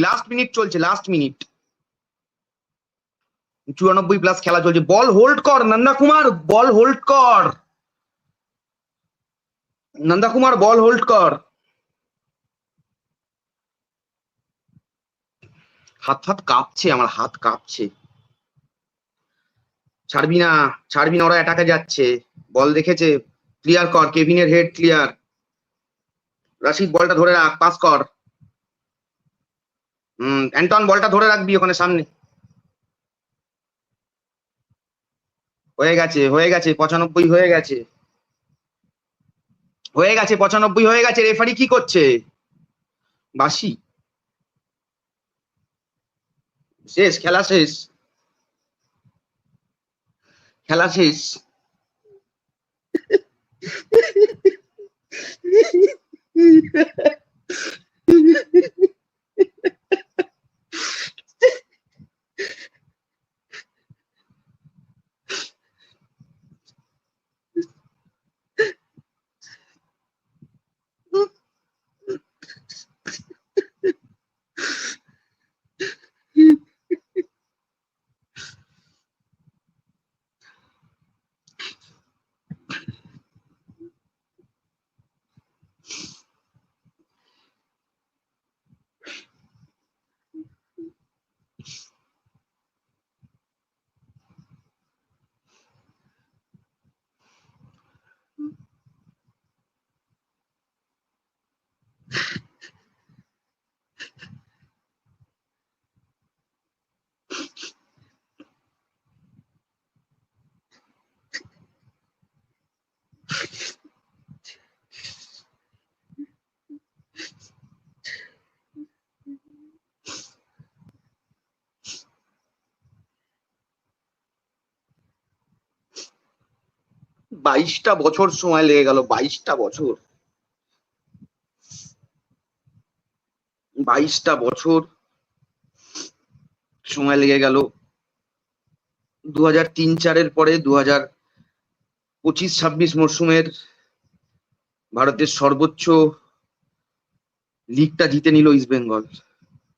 Last minute চলছে, last minute 94+ খেলা চলছে। বল হোল্ড কর নন্দা কুমার, বল হোল্ড কর নন্দা কুমার, বল হোল্ড কর। হাত হাত কাঁপছে, আমার হাত কাঁপছে। ছাড়বি না, ছাড়বি না, ওরা অ্যাটাকে যাচ্ছে। বল দেখেছে, ক্লিয়ার কর, কেভিনের হেড ক্লিয়ার। রাশিদ বলটা ধরে রাখ, পাস কর। অ্যান্টন বলটা ধরে রাখবি ওখানে সামনে। হয়ে গেছে, হয়ে গেছে, 95 হয়ে গেছে, হয়ে গেছে, 95 হয়ে গেছে। রেফারি কি করছে? বাসি, শেষ, খেলা শেষ, খেলা শেষ। বাইশটা বছর সময় লেগে গেল, 22টা বছর, 22টা বছর সময় লেগে গেল। 2003-04 পরে 2025-26 মরশুমের ভারতের সর্বোচ্চ লিগটা জিতে নিল ইস্ট বেঙ্গল।